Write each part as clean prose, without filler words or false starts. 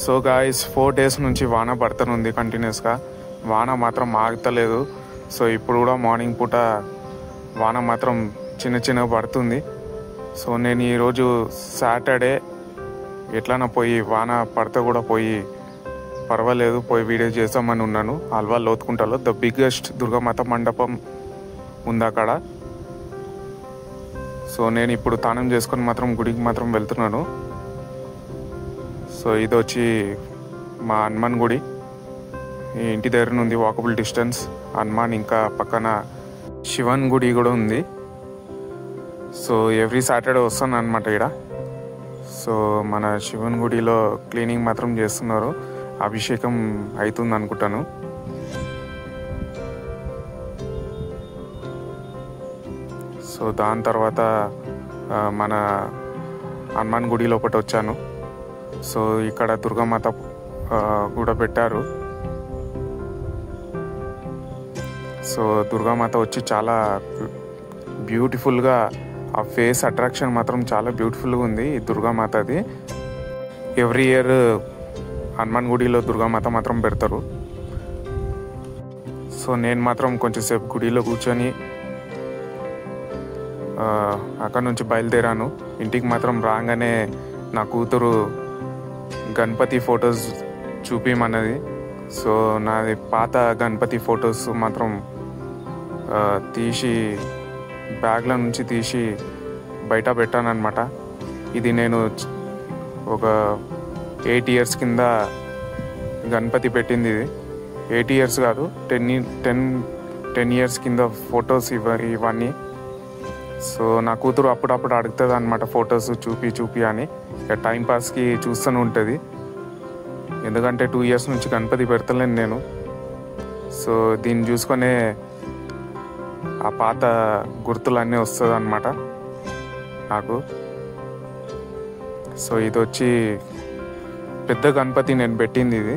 So guys 4 days నుంచి వాన పడుతుంది కంటిన్యూస్గా. వాన మాత్రం ఆగుతలేదు. సో ఇప్పుడు కూడా మార్నింగ్ పూట వాన మాత్రం చిన్న పడుతుంది. సో నేను ఈరోజు సాటర్డే ఎట్లన్నా పోయి వాన పడితే కూడా పోయి పర్వాలేదు పోయి వీడియో చేద్దామని ఉన్నాను. అల్వా లోతుకుంటలో ద బిగ్గెస్ట్ దుర్గామాత మండపం ఉంది అక్కడ. సో నేను ఇప్పుడు తానం చేసుకొని మాత్రం గుడికి మాత్రం వెళ్తున్నాను. సో ఇది వచ్చి మా హనుమాన్ గుడి. ఈ ఇంటి దగ్గర నుండి వాకబుల్ డిస్టెన్స్. హనుమాన్ ఇంకా పక్కన శివన్ గుడి కూడా ఉంది. సో ఎవ్రీ సాటర్డే వస్తాను అనమాట ఇక్కడ. సో మన శివన్ గుడిలో క్లీనింగ్ మాత్రం చేస్తున్నారు. అభిషేకం అవుతుంది అనుకుంటాను. సో దాని తర్వాత మన హనుమాన్ గుడి లోపల వచ్చాను. సో ఇక్కడ దుర్గామాత కూడా పెట్టారు. సో దుర్గామాత వచ్చి చాలా బ్యూటిఫుల్గా ఆ ఫేస్ అట్రాక్షన్ మాత్రం చాలా బ్యూటిఫుల్గా ఉంది ఈ దుర్గామాతది. ఎవ్రీ ఇయర్ హనుమాన్ గుడిలో దుర్గామాత మాత్రం పెడతారు. సో నేను మాత్రం కొంచెంసేపు గుడిలో కూర్చొని అక్కడ నుంచి బయలుదేరాను. ఇంటికి మాత్రం రాగానే నా కూతురు గణపతి ఫొటోస్ చూపించమన్నది. సో నాది పాత గణపతి ఫొటోస్ మాత్రం తీసి బ్యాగ్ల నుంచి తీసి బయట పెట్టాను అనమాట. ఇది నేను ఒక 8 years కింద గణపతి పెట్టింది. ఇది 8 years కాదు, 10 years కింద ఫొటోస్ ఇవన్నీ. సో నా కూతురు అప్పుడప్పుడు అడుగుతుంది అనమాట ఫొటోస్ చూపి అని. ఇక టైంపాస్కి చూస్తూనే ఉంటుంది. ఎందుకంటే 2 years నుంచి గణపతి పెడతలేను నేను. సో దీన్ని చూసుకొనే ఆ పాత గుర్తులన్నీ వస్తుంది అనమాట నాకు. సో ఇది వచ్చి పెద్ద గణపతి నేను పెట్టింది ఇది.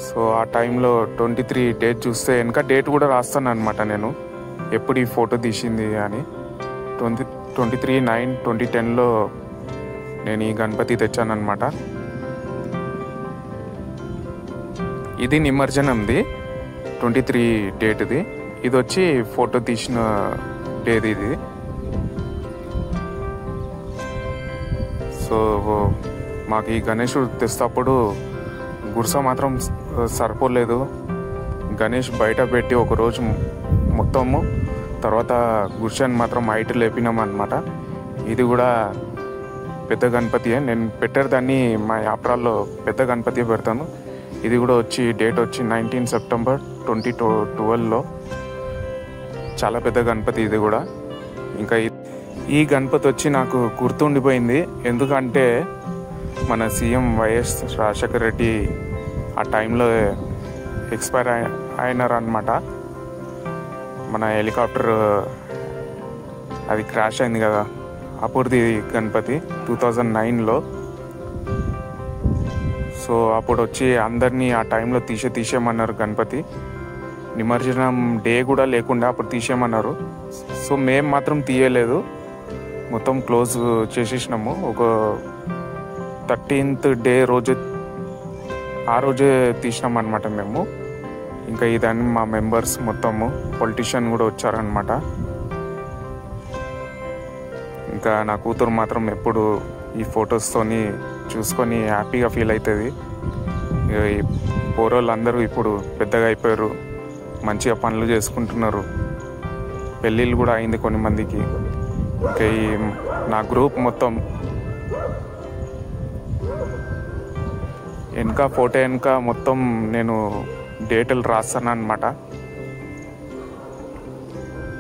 సో ఆ టైంలో 23 డేట్ చూస్తే వెనక డేట్ కూడా రాస్తాను అనమాట నేను ఎప్పుడు ఈ ఫోటో తీసింది అని. 23/9/2010లో నేను ఈ గణపతి తెచ్చాను అనమాట. ఇది నిమజ్జనంది 23 డేట్ది. ఇది వచ్చి ఫోటో తీసిన డేది ఇది. సో మాకు ఈ గణేశుడు తెస్తప్పుడు గుర్స మాత్రం సరిపోలేదు. గణేష్ బయట పెట్టి ఒకరోజు మొత్తము తర్వాత గుర్షాన్ని మాత్రం హైట్ లేపినాం అనమాట. ఇది కూడా పెద్ద గణపతియే. నేను పెట్టేదాన్ని మా యాప్రాల్లో పెద్ద గణపతి పెడతాను. ఇది కూడా వచ్చి డేట్ వచ్చి 19 September 2012లో. చాలా పెద్ద గణపతి ఇది కూడా. ఇంకా ఈ గణపతి వచ్చి నాకు గుర్తుండిపోయింది. ఎందుకంటే మన సీఎం వైఎస్ రాజశేఖర రెడ్డి ఆ టైంలో ఎక్స్పైర్ అయినారనమాట. మన హెలికాప్టర్ అది క్రాష్ అయింది కదా, అప్పుడుది గణపతి 2009లో. సో అప్పుడు వచ్చి అందరినీ ఆ టైంలో తీసేయమన్నారు గణపతి. నిమజ్జనం డే కూడా లేకుండా అప్పుడు తీసేయమన్నారు. సో మేము మాత్రం తీయలేదు, మొత్తం క్లోజ్ చేసేసినాము. ఒక 13th డే రోజు ఆ రోజే తీసినాం అనమాట మేము. ఇంకా ఇదాన్ని మా మెంబర్స్ మొత్తము పొలిటీషియన్ కూడా వచ్చారనమాట. ఇంకా నా కూతురు మాత్రం ఎప్పుడు ఈ ఫొటోస్తోని చూసుకొని హ్యాపీగా ఫీల్ అవుతుంది. ఈ పోరోళ్ళు అందరూ ఇప్పుడు పెద్దగా అయిపోయారు, మంచిగా పనులు చేసుకుంటున్నారు. పెళ్ళిళ్ళు కూడా అయింది కొన్ని మందికి. ఇంకా ఈ నా గ్రూప్ మొత్తం ఫోటో వెనుక మొత్తం నేను డేట్లు రాస్తాను అనమాట.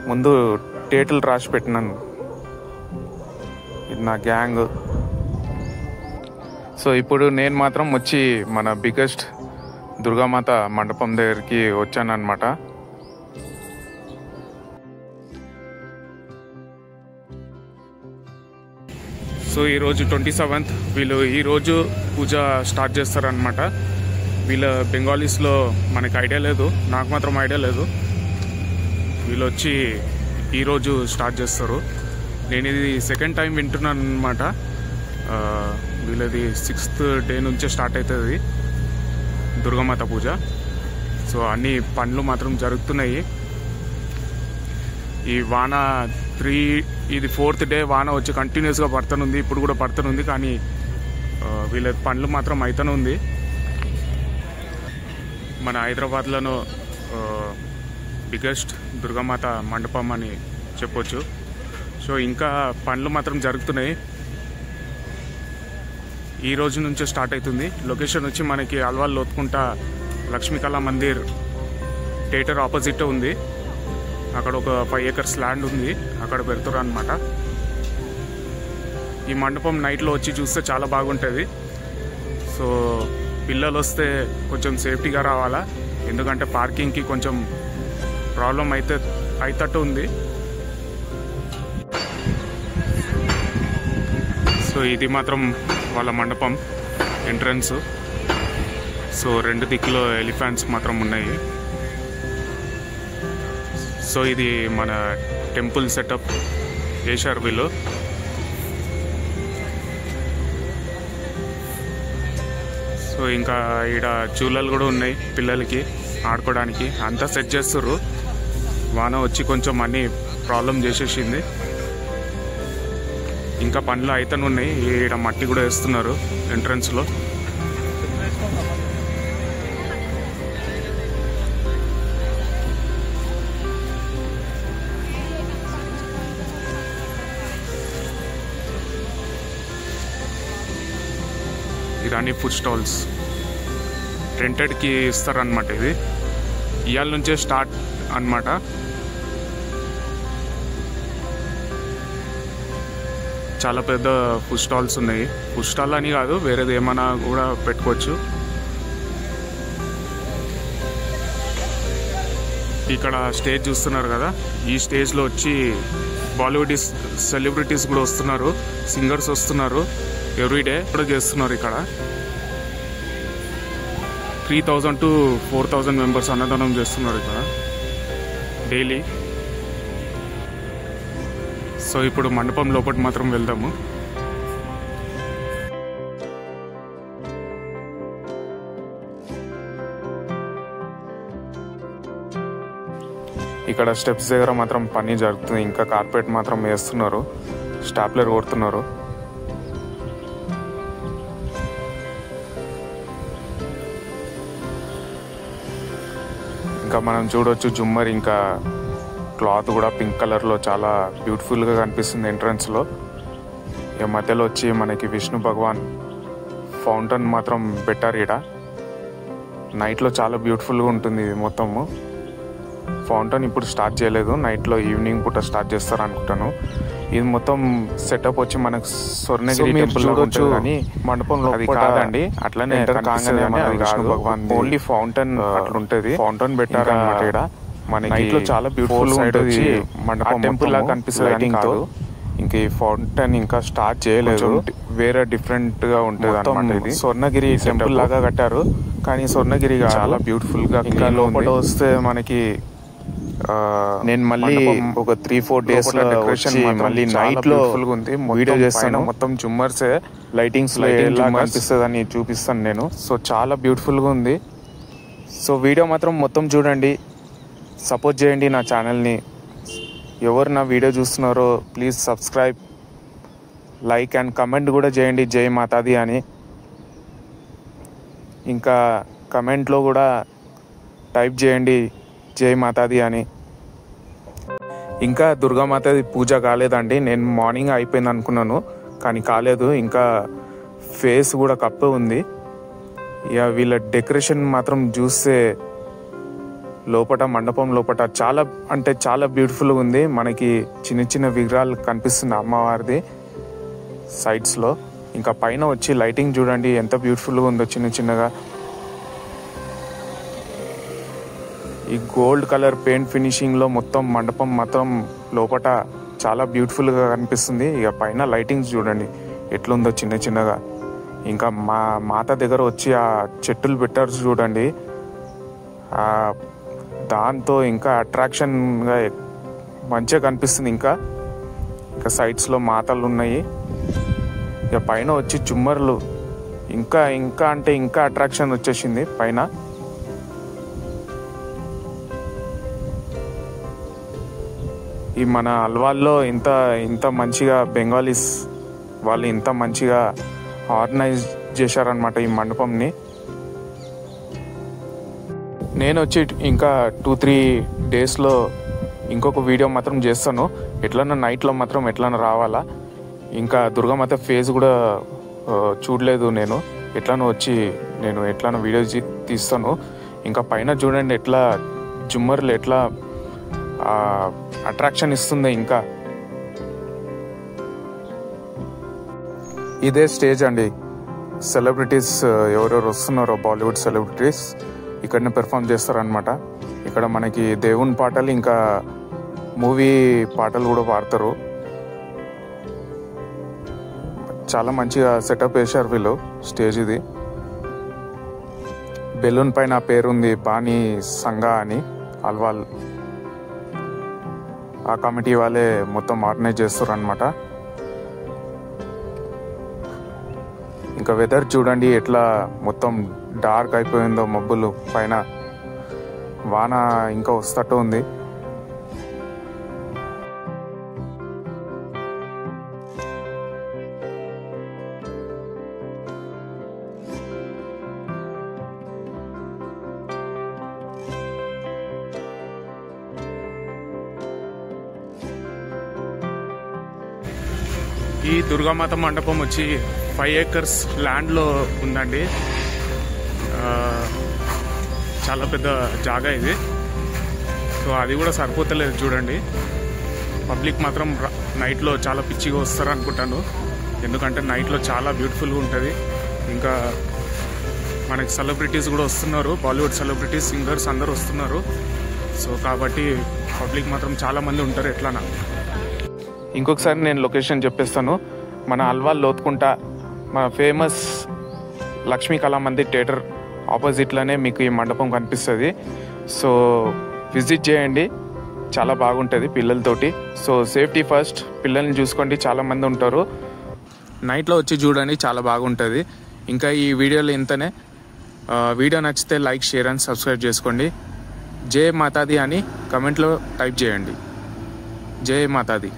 ముందు డేట్లు రాసి పెట్టినాను. ఇది నా గ్యాంగ్. సో ఇప్పుడు నేను మాత్రం వచ్చి మన బిగ్గెస్ట్ దుర్గామాత మండపం దగ్గరికి వచ్చాను అనమాట. సో ఈరోజు 27th. వీళ్ళు ఈరోజు పూజ స్టార్ట్ చేస్తారనమాట. వీళ్ళ బెంగాలీస్లో మనకి ఐడియా లేదు, నాకు మాత్రం ఐడియా లేదు. వీళ్ళు వచ్చి ఈరోజు స్టార్ట్ చేస్తారు. నేను ఇది సెకండ్ టైం వింటున్నాను అనమాట. వీళ్ళది 6th డే నుంచే స్టార్ట్ అవుతుంది దుర్గామాత పూజ. సో అన్ని పనులు మాత్రం జరుగుతున్నాయి. ఈ వాన ఇది 4th డే వాన వచ్చి కంటిన్యూస్గా పడుతుంది. ఇప్పుడు కూడా పడుతుంది, కానీ వీళ్ళ పనులు మాత్రం అయితేనే ఉంది. మన హైదరాబాద్లోనూ బిగ్గెస్ట్ దుర్గామాత మండపం అని చెప్పొచ్చు. సో ఇంకా పనులు మాత్రం జరుగుతున్నాయి. ఈ రోజు నుంచే స్టార్ట్ అవుతుంది. లొకేషన్ వచ్చి మనకి అల్వాల్ లోతుకుంట లక్ష్మీకళా మందిర్ థియేటర్ ఆపోజిట్ ఉంది. అక్కడ ఒక 5 acres ల్యాండ్ ఉంది, అక్కడ పెడతారు అనమాట. ఈ మండపం నైట్లో వచ్చి చూస్తే చాలా బాగుంటుంది. సో పిల్లలు వస్తే కొంచెం సేఫ్టీగా రావాలా, ఎందుకంటే పార్కింగ్కి కొంచెం ప్రాబ్లం అయితట్టు ఉంది. సో ఇది మాత్రం వాళ్ళ మండపం ఎంట్రన్స్. సో 2 దిక్కులో ఎలిఫెంట్స్ మాత్రం ఉన్నాయి. సో ఇది మన టెంపుల్ సెటప్ చేశారు వీళ్ళు. సో ఇంకా ఈడ చూలలు కూడా ఉన్నాయి పిల్లలకి ఆడుకోవడానికి, అంతా సెట్ చేస్తుర్రు. వాన వచ్చి కొంచెం అన్ని ప్రాబ్లం చేసేసింది. ఇంకా పనులు అయితేనే ఉన్నాయి. ఈడ మట్టి కూడా వేస్తున్నారు ఎంట్రన్స్లో. ఇదన్నీ ఫుడ్ స్టాల్స్ రెంటెడ్కి ఇస్తారనమాట. ఇది ఇవాళ నుంచే స్టార్ట్ అన్నమాట. చాలా పెద్ద ఫుడ్ స్టాల్స్ ఉన్నాయి. ఫుడ్ స్టాల్ అని కాదు, వేరేది ఏమైనా కూడా పెట్టుకోవచ్చు. ఇక్కడ స్టేజ్ చూస్తున్నారు కదా, ఈ స్టేజ్లో వచ్చి బాలీవుడ్ సెలబ్రిటీస్ కూడా వస్తున్నారు, సింగర్స్ వస్తున్నారు. ఎవ్రీడే కూడా చేస్తున్నారు. ఇక్కడ 3000 to 4000 మెంబర్స్ అన్నదానం చేస్తున్నారు ఇక్కడ డైలీ. సో ఇప్పుడు మండపం లోపల మాత్రం వెళ్దాము. ఇక్కడ స్టెప్స్ దగ్గర మాత్రం పని జరుగుతుంది. ఇంకా కార్పెట్ మాత్రం వేస్తున్నారు, స్టాప్లర్ కొడుతున్నారు. ఇంకా మనం చూడొచ్చు జుమ్మర్, ఇంకా క్లాత్ కూడా పింక్ కలర్లో చాలా బ్యూటిఫుల్గా కనిపిస్తుంది ఎంట్రన్స్లో. ఇక మధ్యలో వచ్చి మనకి విష్ణు భగవాన్ ఫౌంటైన్ మాత్రం పెట్టారు. ఇక్కడ నైట్లో చాలా బ్యూటిఫుల్గా ఉంటుంది ఇది మొత్తము. ఫౌంటైన్ ఇప్పుడు స్టార్ట్ చేయలేదు, నైట్లో ఈవినింగ్ పూట స్టార్ట్ చేస్తారు అనుకుంటాను. ఇది మొత్తం సెటప్ వచ్చి మనకు స్వర్ణగిరి టెంపుల్ చూడొచ్చు, కానీ మండపంలో అది కాదండి. అట్లనే విష్ణు భగవాన్ ఓన్లీ ఫౌంటైన్ అట్లా ఉంటుంది. ఫౌంటైన్ పెట్టారు అన్నమాట. ఇక్కడ మనకి నైట్లో చాలా బ్యూటిఫుల్ ఉంటుంది మండపం, టెంపుల్ లాగా కనిపిస్తుంది లైటింగ్ తో. ఇంకా ఈ ఫౌంటైన్ ఇంకా స్టార్ట్ చేయలేదు, వేరే డిఫరెంట్ గా ఉంటుంది అన్నమాట. ఇది స్వర్ణగిరి టెంపుల్ లాగా కట్టారు, కానీ స్వర్ణగిరి చాలా బ్యూటిఫుల్ గా. ఇంకా లోపల వస్తే మనకి నేను మళ్ళీ ఒక 3-4 days డెకరేషన్ మళ్ళీ నైట్ లో ఉంది వీడియో చేస్తాను. మొత్తం జుమ్మర్సే లైటింగ్స్ ఎలా కనిపిస్తుంది అని చూపిస్తాను నేను. సో చాలా బ్యూటిఫుల్ గా ఉంది. సో వీడియో మాత్రం మొత్తం చూడండి, సపోర్ట్ చేయండి నా ఛానల్ని. ఎవరు నా వీడియో చూస్తున్నారో please subscribe, like and comment కూడా చేయండి జై మాతాది అని. ఇంకా కమెంట్లో కూడా టైప్ చేయండి జై మాతాది అని. ఇంకా దుర్గామాతది పూజ కాలేదండి. నేను మార్నింగ్ అయిపోయింది అనుకున్నాను, కానీ కాలేదు. ఇంకా ఫేస్ కూడా కప్పే ఉంది. ఇక వీళ్ళ డెకరేషన్ మాత్రం చూస్తే లోపల మండపం లోపల చాలా అంటే చాలా బ్యూటిఫుల్గా ఉంది. మనకి చిన్న చిన్న విగ్రహాలు కనిపిస్తుంది అమ్మవారిది సైడ్స్లో. ఇంకా పైన వచ్చి లైటింగ్ చూడండి ఎంత బ్యూటిఫుల్గా ఉందో చిన్న చిన్నగా. ఈ గోల్డ్ కలర్ పెయింట్ ఫినిషింగ్లో మొత్తం మండపం మాత్రం లోపల చాలా బ్యూటిఫుల్గా కనిపిస్తుంది. ఇక పైన లైటింగ్స్ చూడండి ఎట్లుందో చిన్న చిన్నగా. ఇంకా మా మాత దగ్గర వచ్చి ఆ చెట్టులు పెట్టారు చూడండి, దాంతో ఇంకా అట్రాక్షన్గా మంచిగా కనిపిస్తుంది. ఇంకా సైడ్స్లో మాతలు ఉన్నాయి. ఇక పైన వచ్చి చుమ్మర్లు ఇంకా ఇంకా అంటే ఇంకా అట్రాక్షన్ వచ్చేసింది పైన. ఈ మన అల్వాల్లో ఇంత మంచిగా బెంగాలీస్ వాళ్ళు ఇంత మంచిగా ఆర్గనైజ్ చేశారనమాట ఈ మండపంని. నేను వచ్చి ఇంకా 2-3 డేస్లో ఇంకొక వీడియో మాత్రం చేస్తాను, ఎట్లన్నా నైట్లో మాత్రం ఎట్లన్నా రావాలా. ఇంకా దుర్గామాత ఫేస్ కూడా చూడలేదు నేను, ఎట్లనో వచ్చి నేను ఎట్లన్నా వీడియో తీస్తాను. ఇంకా పైన చూడండి ఎట్లా జుమ్మర్లు ఎట్లా అట్రాక్షన్ ఇస్తుంది. ఇంకా ఇదే స్టేజ్ అండి, సెలబ్రిటీస్ ఎవరెవరు వస్తున్నారో బాలీవుడ్ సెలబ్రిటీస్ ఇక్కడనే పెర్ఫామ్ చేస్తారనమాట. ఇక్కడ మనకి దేవుని పాటలు ఇంకా మూవీ పాటలు కూడా పాడతారు. చాలా మంచిగా సెటప్ వేశారు వీళ్ళు స్టేజ్. ఇది బెలూన్ పైన పేరుంది బానీ సంఘా అని. అల్వాల్ ఆ కమిటీ వాళ్ళే మొత్తం ఆర్గనైజ్ చేస్తారు అనమాట. ఇంకా వెదర్ చూడండి ఎట్లా మొత్తం డార్క్ అయిపోయిందో, మబ్బులు పైన వాన ఇంకా వస్తట్టు ఉంది. ఈ దుర్గామాత మండపం వచ్చి 5 acres ల్యాండ్లో ఉందండి. చాలా పెద్ద జాగా ఇది. సో అది కూడా సరిపోతలేదు చూడండి. పబ్లిక్ మాత్రం నైట్లో చాలా పిచ్చిగా వస్తారు అనుకుంటాను, ఎందుకంటే నైట్లో చాలా బ్యూటిఫుల్గా ఉంటుంది. ఇంకా మనకి సెలబ్రిటీస్ కూడా వస్తున్నారు, బాలీవుడ్ సెలబ్రిటీస్, సింగర్స్ అందరూ వస్తున్నారు. సో కాబట్టి పబ్లిక్ మాత్రం చాలామంది ఉంటారు. ఎట్లానా ఇంకొకసారి నేను లొకేషన్ చెప్పేస్తాను. మన అల్వాల్ లోతుకుంట మన ఫేమస్ లక్ష్మీ కళామందిర్ థియేటర్ ఆపోజిట్లోనే మీకు ఈ మండపం కనిపిస్తుంది. సో విజిట్ చేయండి, చాలా బాగుంటుంది పిల్లలతోటి. సో సేఫ్టీ ఫస్ట్, పిల్లల్ని చూసుకోండి, చాలామంది ఉంటారు. నైట్లో వచ్చి చూడండి, చాలా బాగుంటుంది. ఇంకా ఈ వీడియోలో ఇంతనే. వీడియో నచ్చితే లైక్, షేర్ అండ్ సబ్స్క్రైబ్ చేసుకోండి. జై మాతాది అని కమెంట్లో టైప్ చేయండి. జై మాతాది.